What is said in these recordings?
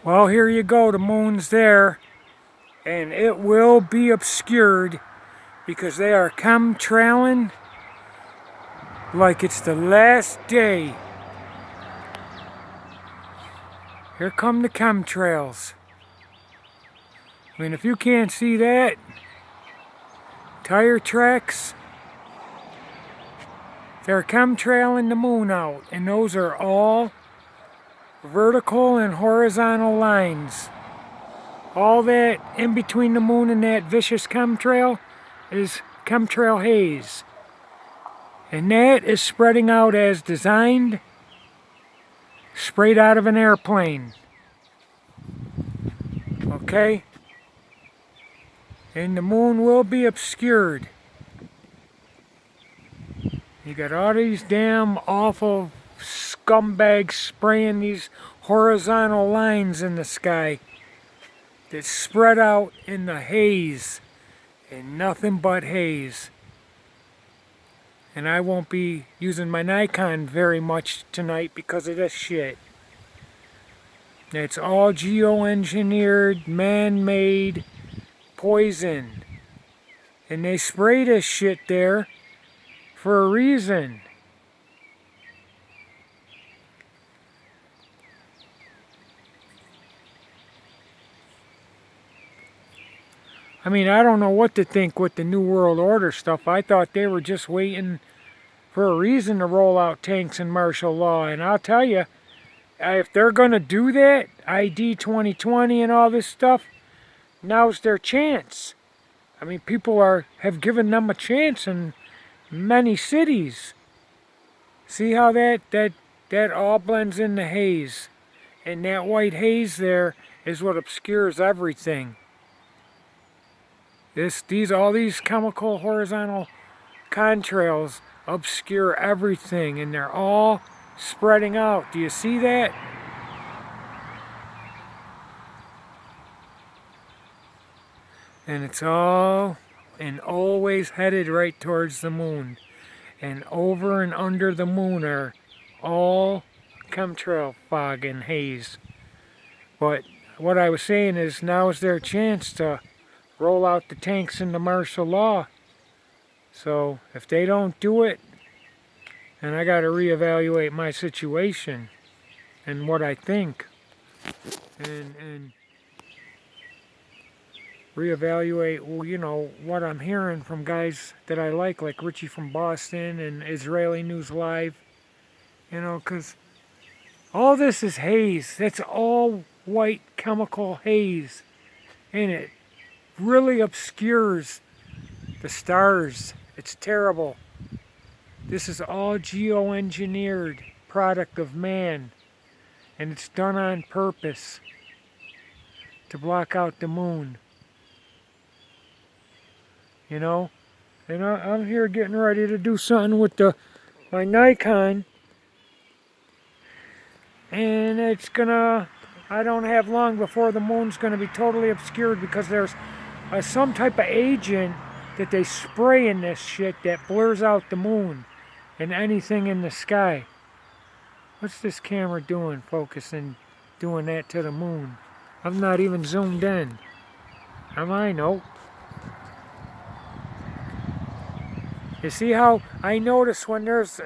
Well, here you go, the moon's there, and it will be obscured because they are chemtrailing like it's the last day. Here come the chemtrails. I mean, if you can't see that, tire tracks, they're chemtrailing the moon out, and those are all vertical and horizontal lines. All that in between the moon and that vicious chemtrail is chemtrail haze. And that is spreading out as designed, sprayed out of an airplane. Okay? And the moon will be obscured. You got all these damn awful scumbags spraying these horizontal lines in the sky that spread out in the haze, and nothing but haze. And I won't be using my Nikon very much tonight because of this shit. It's all geoengineered, man-made poison. And they spray this shit there for a reason. I mean, I don't know what to think with the New World Order stuff. I thought they were just waiting for a reason to roll out tanks and martial law. And I'll tell you, if they're going to do that, ID 2020 and all this stuff, now's their chance. I mean, people have given them a chance in many cities. See how that all blends in the haze. And that white haze there is what obscures everything. All these chemical horizontal contrails obscure everything, and they're all spreading out. Do you see that? And it's all and always headed right towards the moon. And over and under the moon are all chemtrail fog and haze. But what I was saying is now is their chance to roll out the tanks and the martial law. So if they don't do it, then I got to reevaluate my situation and what I think, and reevaluate, well, you know, what I'm hearing from guys that I like Richie from Boston and Israeli News Live, you know, because all this is haze. That's all white chemical haze, and it really obscures the stars. It's terrible. This is all geoengineered product of man, and it's done on purpose to block out the moon. You know, and I'm here getting ready to do something with my Nikon, and I don't have long before the moon's gonna be totally obscured because there's some type of agent that they spray in this shit that blurs out the moon and anything in the sky. What's this camera doing, focusing, doing that to the moon? I'm not even zoomed in. Am I? Nope. You see how I notice when there's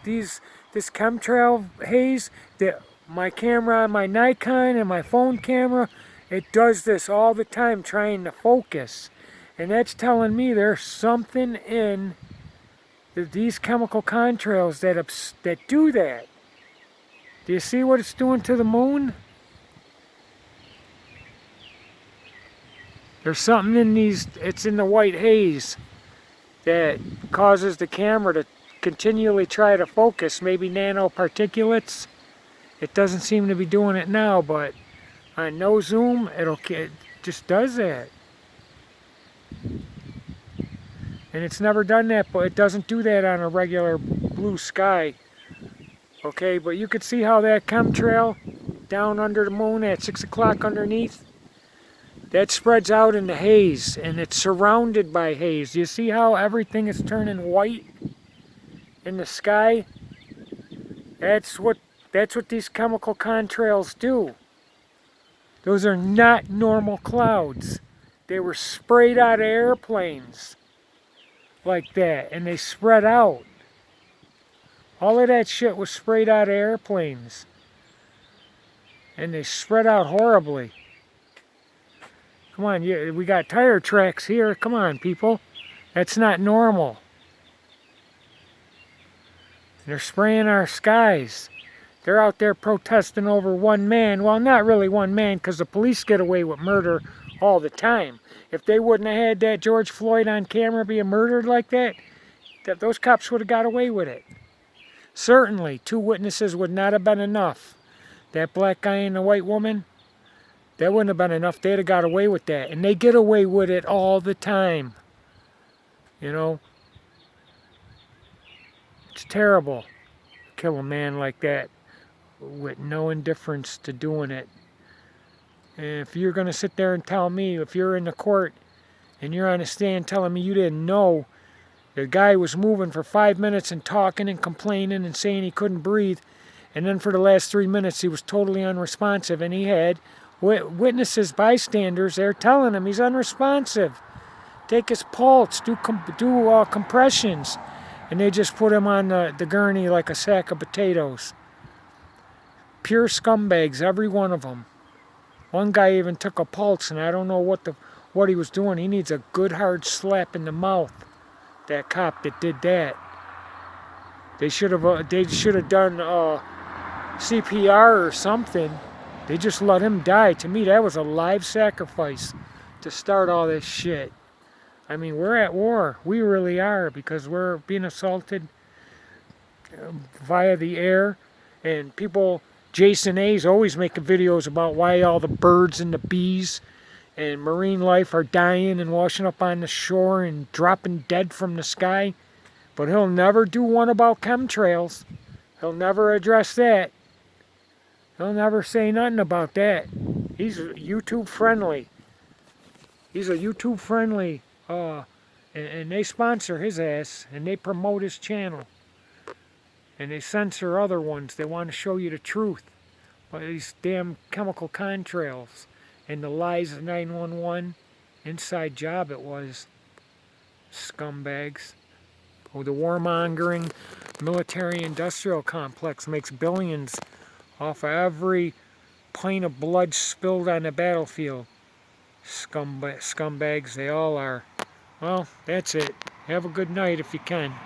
this chemtrail haze, that my camera, my Nikon and my phone camera, it does this all the time trying to focus. And that's telling me there's something in these chemical contrails that do that. Do you see what it's doing to the moon? There's something in it's in the white haze that causes the camera to continually try to focus, maybe nanoparticulates. It doesn't seem to be doing it now, but on no zoom, it just does that. And it's never done that, but it doesn't do that on a regular blue sky. Okay, but you could see how that chemtrail down under the moon at 6 o'clock underneath, that spreads out in the haze, and it's surrounded by haze. You see how everything is turning white in the sky? That's what these chemical contrails do. Those are not normal clouds. They were sprayed out of airplanes like that, and they spread out. All of that shit was sprayed out of airplanes, and they spread out horribly. Come on, we got tire tracks here. Come on, people. That's not normal. And they're spraying our skies. They're out there protesting over one man. Well, not really one man, because the police get away with murder all the time. If they wouldn't have had that George Floyd on camera being murdered like that, those cops would have got away with it. Certainly, 2 witnesses would not have been enough. That black guy and the white woman, that wouldn't have been enough. They'd have got away with that. And they get away with it all the time. You know? It's terrible. Kill a man like that with no indifference to doing it. And if you're going to sit there and tell me, if you're in the court and you're on a stand telling me you didn't know the guy was moving for 5 minutes and talking and complaining and saying he couldn't breathe, and then for the last 3 minutes he was totally unresponsive, and he had witnesses, bystanders, they're telling him he's unresponsive. Take his pulse, do compressions, and they just put him on the gurney like a sack of potatoes. Pure scumbags, every one of them. One guy even took a pulse, and I don't know what he was doing. He needs a good hard slap in the mouth. That cop that did that. They should have done CPR or something. They just let him die. To me, that was a live sacrifice to start all this shit. I mean, we're at war. We really are, because we're being assaulted via the air. And people, Jason A's always making videos about why all the birds and the bees and marine life are dying and washing up on the shore and dropping dead from the sky. But he'll never do one about chemtrails. He'll never address that. He'll never say nothing about that. He's YouTube friendly. He's a YouTube friendly, and they sponsor his ass, and they promote his channel. And they censor other ones. They want to show you the truth. But these damn chemical contrails. And the lies of 911, inside job it was. Scumbags. Oh, the warmongering military-industrial complex makes billions off of every pint of blood spilled on the battlefield. Scumbags, they all are. Well, that's it. Have a good night if you can.